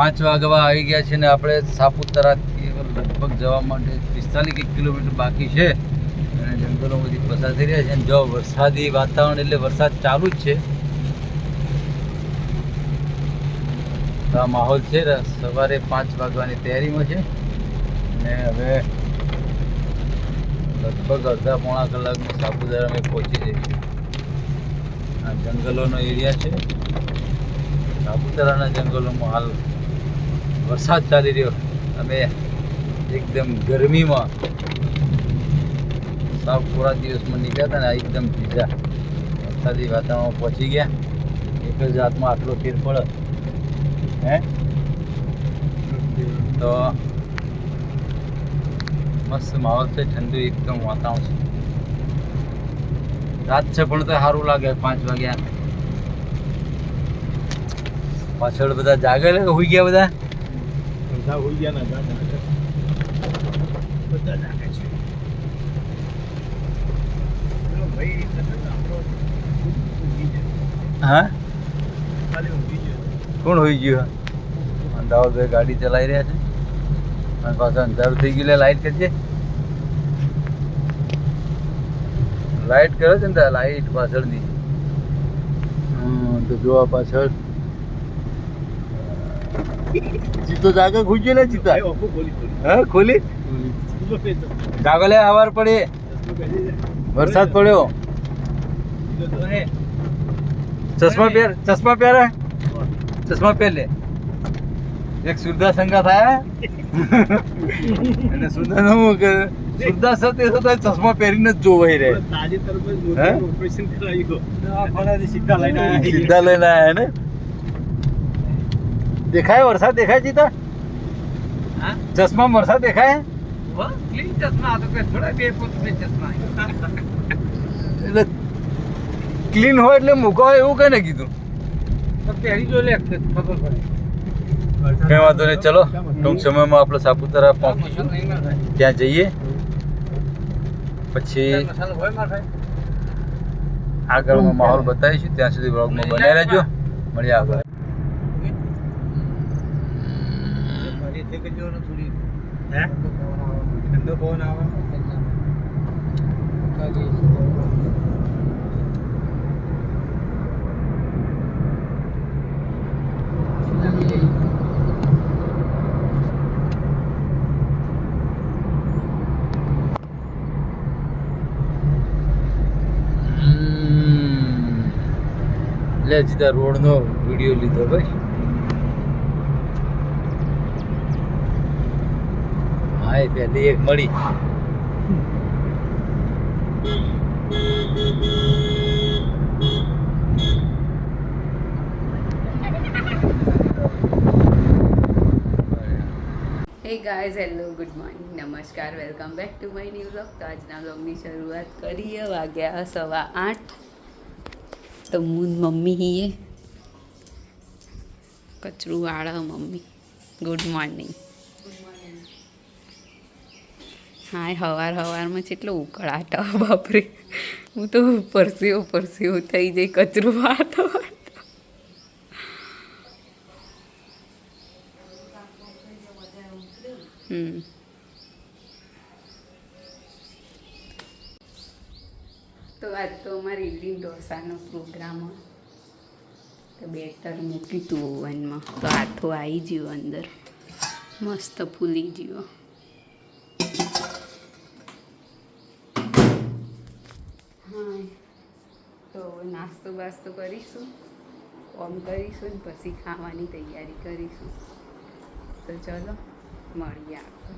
5 વાગવા આવી ગયા છે ને આપણે સાપુતારાથી લગભગ જવા માટે 45 કિલોમીટર બાકી છે અને જંગલોમાંથી પસાર થઈ રહ્યા છે અને જો વરસાદી વાતાવરણ એટલે વરસાદ ચાલુ જ છે. તો આ માહોલ છે સવારે 5 વાગવાની તૈયારીમાં છે અને હવે લગભગ અડધા પોણા કલાકમાં સાપુતારા અમે પહોંચી જઈશું. આ જંગલોનો એરિયા છે. સાપુતારાના જંગલોમાં હાલ વરસાદ ચાલી રહ્યો. અમે એકદમ ગરમીમાં સાવ પૂરા દિવસમાં નીકળ્યા હતા ને એકદમ ભીજા વરસાદી વાતાવરણમાં પહોંચી ગયા. એક જ રાતમાં આટલો ફેર પડે હે તો મસ્ત માહોલ છે. ઠંડુ એકદમ વાતાવરણ છે. રાત છે પણ તો સારું લાગે. 5 વાગ્યા પાછળ બધા જાગે કે હોઈ ગયા? બધા હોઈ ગયા ને બધા જાગે છે. હા કોણ હોઈ ગયું? અમદાવાદભાઈ ગાડી ચલાવી રહ્યા છે અને પાછા અંધારું થઈ ગયું. લાઈટ કરજે. લાઈટ કરે છે ને લાઈટ પાછળની. તો જોવા પાછળ ચિત્તો જાગે ખુઈ ગયો ને ચિત્તા. હા ખોલી જાગો લે. આવાર પડી વરસાદ પડ્યો. ચશ્મા પહેરે. ચશ્મા પહેર લે. એક સુરદાસ સંગા થાય અને સુરદાસ શું કે સુરદાસ તે ચશ્મા પહેરીને જ જોવાઈ રહે. સીધા લઈને આવ્યા ને. દેખાય વરસાદ દેખાય જીતા? ચશ્મા વરસાદ દેખાય? એટલે ક્લીન હોય એટલે મૂકો હોય એવું કઈ ને કીધું. કઈ વાંધો નહીં. ચલો ટૂંક સમયમાં આપણે સાપુતારા પહોંચીશું. ત્યાં જઈએ પછી આગળનો માહોલ બતાવીશું. ત્યાં સુધી બ્લોગમાં બન્યા રહેજો. મળીએ આગળ. ઠંડો પવન આવે. લે સીધા રોડનો વિડીયો લીધો ભાઈ. હા એ પહેલી એક મળી. Hey guys, hello, good morning, નમસ્કાર, welcome back to my new vlog. તો આજના વ્લોગની શરૂઆત કરીએ. વાગ્યા 8:15. તો હું મમ્મી હીએ કચરું વાળા. Mummy good morning. હા સવારમાં કેટલો ઉકળાટ. બાપરે, હું તો પરસેવો થઈ જાય કચરું વાળતો વાળતો. તો આજ તો અમારે ઇડલી ઢોસાનો પ્રોગ્રામ હોય. તો બેટર મૂકી તું ઓવનમાં તો આથો આવી ગયો અંદર. મસ્ત ફૂલી ગયો. હા તો નાસ્તો બાસ્તો કરીશું, ઓમ કરીશું ને પછી ખાવાની તૈયારી કરીશું. તો ચલો મળીએ આપણે.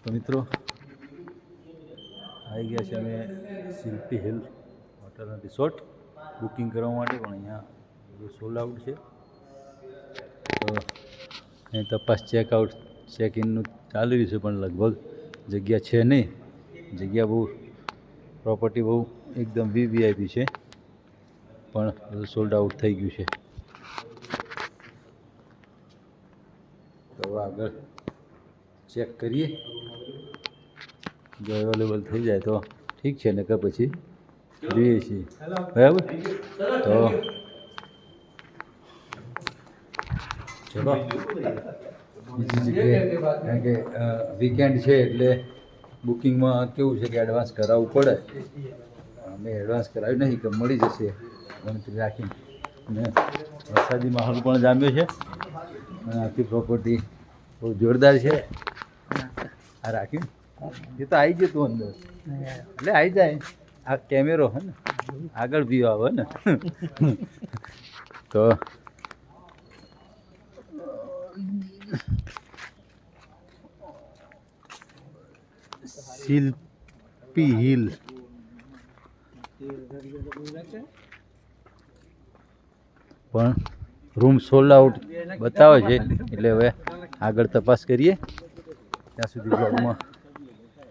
તો મિત્રો આવી ગયા છે અમે શિલ્પી હિલ હોટલ અને રિસોર્ટ બુકિંગ કરવા માટે, પણ અહીંયા સોલ્ડ આઉટ છે. તો અહીં તપાસ ચેકઆઉટ ચેક ઇનનું ચાલી રહ્યું છે, પણ લગભગ જગ્યા છે નહીં. જગ્યા બહુ પ્રોપર્ટી બહુ એકદમ વીવીઆઈપી છે, પણ સોલ્ડ આઉટ થઈ ગયું છે. તો આગળ ચેક કરીએ, જો અવેલેબલ થઈ જાય તો ઠીક છે, નકર પછી જોઈએ છીએ. બરાબર, તો ચલો બીજી જગ્યાએ, કારણ કે વીકેન્ડ છે એટલે બુકિંગમાં કેવું છે કે એડવાન્સ કરાવવું પડે. અમે એડવાન્સ કરાવ્યું નહીં કે મળી જશે ગણતરી રાખીને. અને વરસાદી માહોલ પણ જામ્યો છે અને આખી પ્રોપર્ટી બહુ જોરદાર છે. આ રાખ્યું એ તો આવી જતું અંદર, એટલે આવી જાય. આ કેમેરો હે ને, આગળ વ્યૂ આવે ને. તો શિલ્પી હિલ પણ રૂમ સોલ્ડ આઉટ બતાવે છે, એટલે હવે આગળ તપાસ કરીએ. ત્યાં સુધી બ્લોગમાં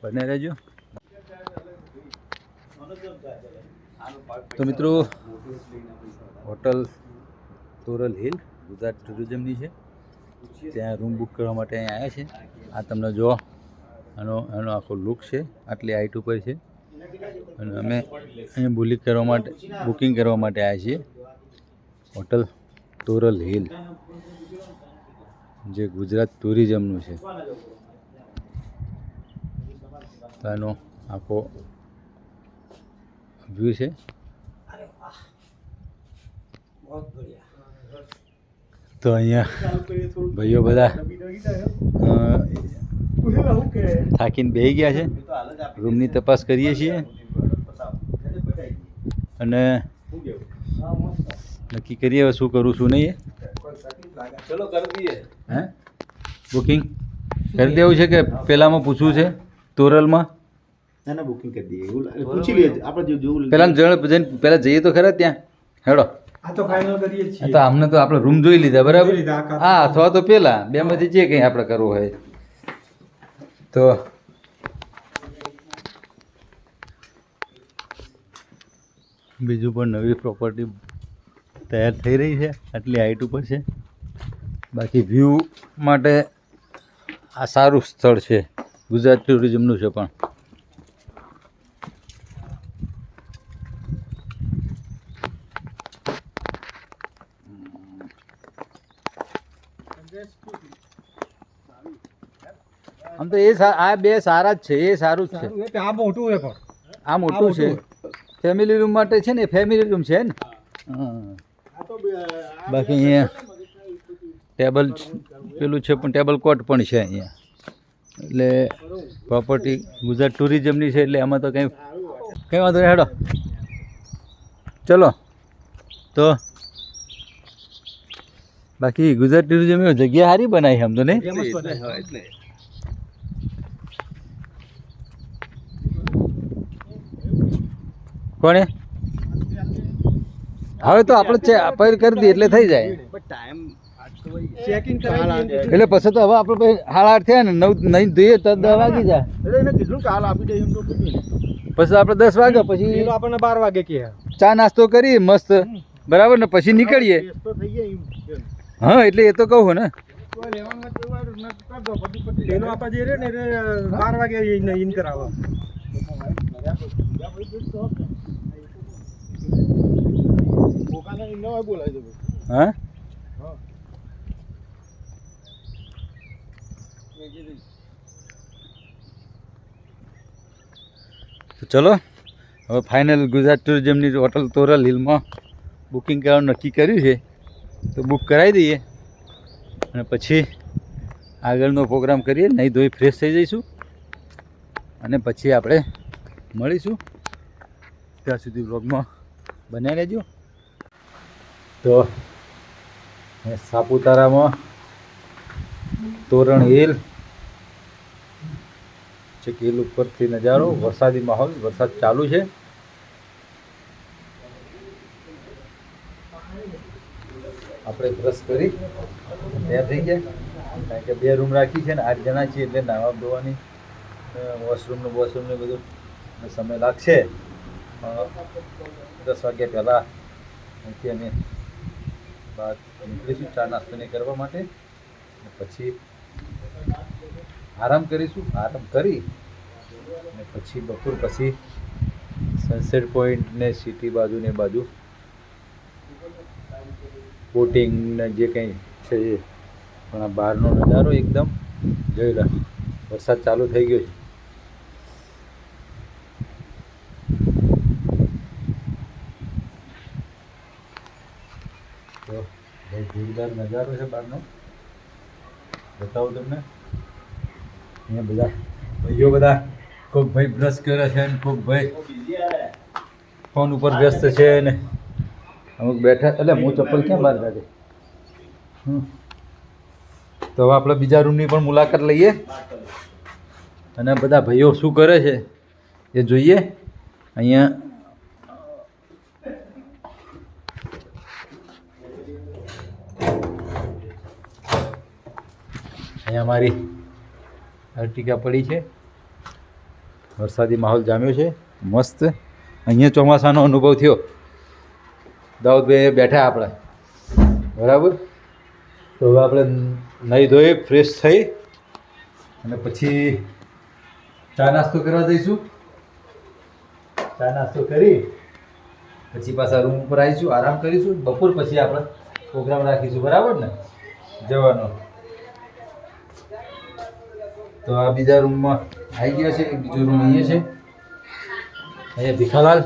બને રહેજો. તો મિત્રો, હોટલ તોરલ હિલ ગુજરાત ટુરિઝમની છે, ત્યાં રૂમ બુક કરવા માટે અહીં આવ્યા છે. આ તમને જો એનો આખો લુક છે, આટલી હાઈટ ઉપર છે. અને અમે અહીંયા બુકિંગ કરવા માટે આવ્યા છીએ હોટલ તોરલ હિલ, જે ગુજરાત ટુરિઝમનું છે. તો એનો આખો વ્યૂ છે. તો અહીંયા ભાઈઓ બધા થાકીને બેસી ગયા છે. રૂમની તપાસ કરીએ છીએ અને નક્કી કરીએ હવે શું કરું શું નહીં. ચલો કરી દઈએ. હે બુકિંગ કરી દેવું છે કે પહેલાંમાં પૂછવું છે તોરલમાં? ના ના, બુકિંગ કરી દઈએ. એવું પૂછી લઈએ આપણે જેવું પહેલાં જઈને પહેલાં જઈએ તો ખરા ત્યાં. હેડો, આ તો ફાઇનલ કરીએ છીએ. તો આમને તો આપણે રૂમ જોઈ લીધા બરાબર. હા, અથવા તો પહેલાં બેમાંથી જે કંઈ આપણે કરવું હોય તો. બીજું પણ નવી પ્રોપર્ટી તૈયાર થઈ રહી છે, આટલી હાઈટ ઉપર છે. બાકી વ્યૂ માટે આ સારું સ્થળ છે, ગુજરાત ટુરિઝમનું છે. પણ આમ તો આ બે સારા જ છે, એ સારું જ છે. આ મોટું છે, પણ આ મોટું છે. ફેમિલી રૂમ માટે છે ને, ફેમિલી રૂમ છે ને. બાકી અહીંયા ટેબલ પેલું છે, પણ ટેબલ કોટ પણ છે અહીંયા. એટલે પ્રોપર્ટી ગુજરાત ટુરિઝમની છે, એટલે આમાં તો કંઈ વાંધો નહીં. હેડો ચલો. તો બાકી ગુજરાત ટુરિઝમ જગ્યા સારી બનાવી છે આમ તો, નહીં? કોણે હવે તો આપણે પર કરી દઈએ એટલે થઈ જાય. એટલે પછી તો હવે આપણે 8:30 થયા ને, 9 નહીં જોઈએ તો 10 વાગી જાય. પછી આપણે 10 વાગ્યા પછી આપણને 12 વાગે કે ચા નાસ્તો કરી મસ્ત બરાબર ને, પછી નીકળીએ. હા, એટલે એ તો કહું ને, હા. તો ચલો, હવે ફાઇનલ ગુજરાત ટુરિઝમની હોટલ તોરલ હિલમાં બુકિંગ કરવાનું નક્કી કર્યું છે, તો બુક કરાવી દઈએ અને પછી આગળનો પ્રોગ્રામ કરીએ. નહીં ધોઈ ફ્રેશ થઈ જઈશું અને પછી આપણે મળીશું. ત્યાં સુધી વ્લોગમાં બન્યા રહેજો. તો સાપુતારામાં તોરણ હિલ છે, હિલ ઉપરથી નજારો, વરસાદી માહોલ, વરસાદ ચાલુ છે. આપણે બ્રશ કરી તૈયાર થઈ ગયા. કારણ કે 2 રૂમ રાખી છે ને 8 જણા છીએ એટલે નાહવા ધોવાની વોશરૂમનું બધું સમય લાગશે. 10 વાગ્યા પહેલાં અહીંથી અમે બહાર નીકળીશું ચા નાસ્તો નહીં કરવા માટે. પછી આરામ કરીશું. આરામ કરી અને પછી બપોર પછી સનસેટ પોઈન્ટ ને સિટી બાજુ ને બાજુ બોટિંગ ને જે કંઈ છે એ. પણ આ બહારનો નજારો એકદમ જોઈ લો. વરસાદ ચાલુ થઈ ગયો છે. તો બહુ જોરદાર નજારો છે બહારનો. બતાવું તમને. અહીંયા બધા ભાઈઓ બધા કોઈક ભાઈ બ્રશ કરે છે ને કોઈક ભાઈ ફોન ઉપર વ્યસ્ત છે ને અમુક બેઠા. એટલે હું ચપ્પલ ક્યાં બહાર કાઢે. તો હવે આપણે બીજા રૂમની પણ મુલાકાત લઈએ અને બધા ભાઈઓ શું કરે છે એ જોઈએ. અહીંયા મારી અર્ટિકા પડી છે. વરસાદી માહોલ જામ્યો છે મસ્ત. અહીંયા ચોમાસાનો અનુભવ થયો. દાઉદભાઈ બેઠા આપણે બરાબર. તો હવે આપણે નહીં ધોઈ ફ્રેશ થઈ અને પછી ચા નાસ્તો કરવા જઈશું. ચા નાસ્તો કરી પછી પાછા રૂમ ઉપર આવીશું, આરામ કરીશું. બપોર પછી આપણે પ્રોગ્રામ રાખીશું બરાબર ને જવાનો. તો આ બીજા રૂમમાં આવી ગયા છે. બીજો રૂમ અહીંયા છે. અહીંયા ભીખાલાલ,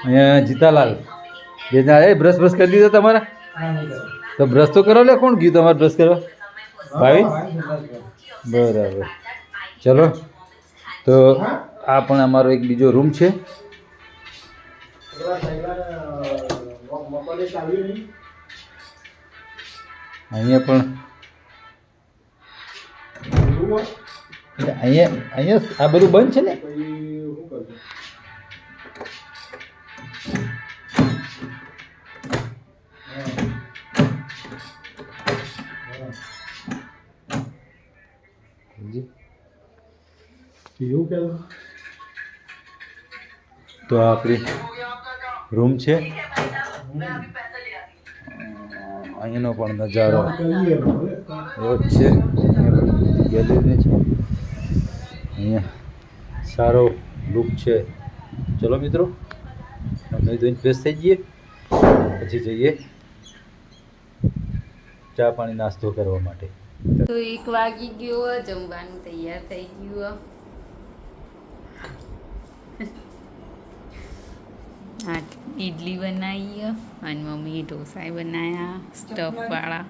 અહીંયા જીતાલાલ. બે જણા એ બ્રશ કરી દીધો તમારા? તો બ્રશ તો કરો. લે કોણ ગયું તમારે બ્રશ કરવા? ભાઈ બરાબર. ચલો તો આ પણ અમારો એક બીજો રૂમ છે. અહીંયા પણ અહીંયા આ બધું બંધ છે ને. તો આ આપણી રૂમ છે. અહીંનો પણ નજારો એવો જ છે. ગેલેરી છે. અહીંયા સારો લુક છે. ચલો મિત્રો અમે ધોઈને ફ્રેશ થઈ જઈએ પછી જઈએ ચા પાણી નાસ્તો કરવા માટે. તો 1 વાગી ગયો. જમવાનું તૈયાર થઈ ગયું. હા ઇડલી બનાવી અને મમ્મીએ ઢોસા બનાવ્યા સ્ટફવાળા.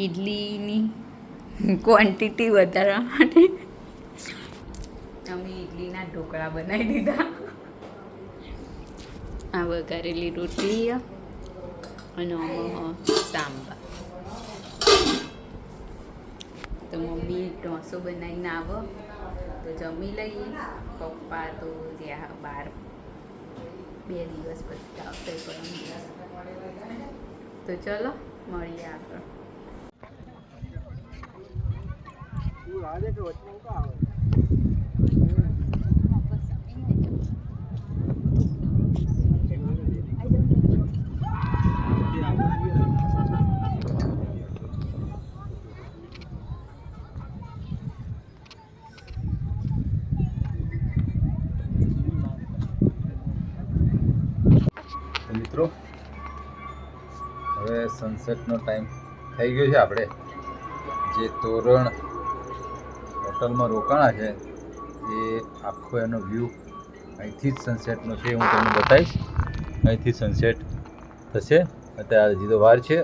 ઇડલીની ક્વોન્ટિટી વધારવા માટે અમે ઇડલીના ઢોકળા બનાવી દીધા. આ વઘારેલી રોટલી અને સાંભાર. તો મમ્મી ઢોસો બનાવીને આવો તો જમી લઈએ. પપ્પા તો જ્યાં બહાર 2 દિવસ પછી આવશે પરમ દિવસ. તો ચલો મળીએ આગળ. મિત્રો હવે સનસેટનો ટાઈમ થઈ ગયો છે. આપણે જે તોરણ હોટલમાં રોકાણા છે એ આખો એનો વ્યૂ અહીંથી જ સનસેટનો છે. હું તમને બતાવીશ. અહીંથી સનસેટ થશે. અત્યારે હજી તો વાર છે.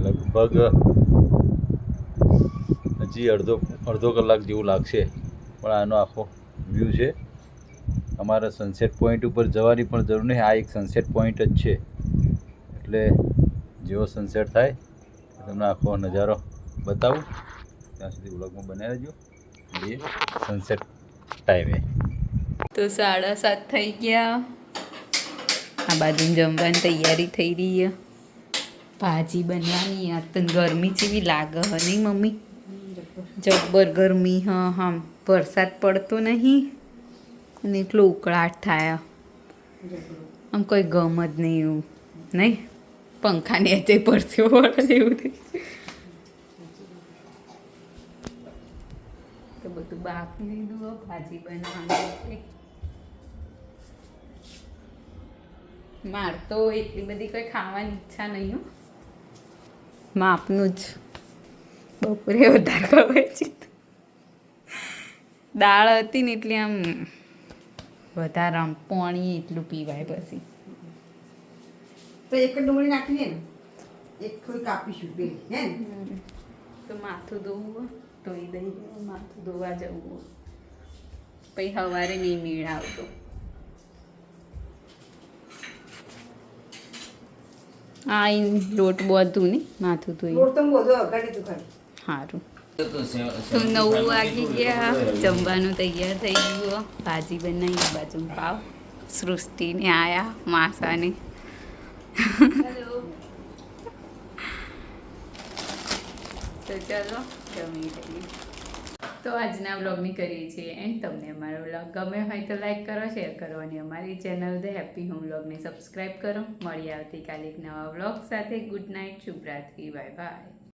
લગભગ હજી અડધો કલાક જેવું લાગશે. પણ આનો આખો વ્યૂ છે. અમારે સનસેટ પોઈન્ટ ઉપર જવાની પણ જરૂર નહીં. આ એક સનસેટ પોઈન્ટ જ છે. એટલે જેવો સનસેટ થાય તમને આખો નજારો બતાવું. ત્યાં સુધી વ્લોગમાં બનાવી રહેજો. એ સનસેટ ટાઈમે તો 7:30 થઈ ગયા. આ બાજુ જમવાની તૈયારી થઈ રહી છે. ભાજી બનવાની. આ તો ગરમી જેવી લાગે હ નહીં મમ્મી? જબ્બર ગરમી. હા હા, વરસાદ પડતો નહીં અને એટલો ઉકળાટ થાય. આમ કોઈ ગમ જ નહીં એવું નહીં. પંખા નીચે પરસ્યો પડે એવું થઈ. તો બધું બાકી લીધું હો ભાજી બનાવવાનું. માર તો એટલી બધી કોઈ ખાવાની ઈચ્છા નહીં હો. માપનું જ. બપોરે વધારે ખવાય છે. દાળ હતી ને એટલે આમ વધારે આમ પાણી એટલું પીવાય પછી. તો એક જ ડુંગળી નાખીને ને એક થોડી કાપીશું પેલી હે ને. તો માથું ધોવું ધોઈ દઈ. માથું ધોવા જવું પછી સવારે નહીં મેળ આવતો. આ લોટ બધું ને માથું ધોઈ. લોટ તો બધું અગાડી તું ખાલી. સારું. તો 9 વાગી ગયા. જમવાનું તૈયાર થઈ ગયું. ભાજી બનાવી. બાજુ પાવ. સૃષ્ટિને આયા માસાને. તો ચલો જમી લઈએ. તો આજના વ્લોગની કરીએ છીએ એન્ડ. તમને અમારો વ્લોગ ગમે હોય તો લાઈક કરો, શેર કરો અને અમારી ચેનલ ધ હેપી હોમ વ્લોગને સબસ્ક્રાઈબ કરો. મળીએ આવતીકાલે એક નવા વ્લોગ સાથે. ગુડ નાઇટ, શુભરાત્રી, બાય બાય.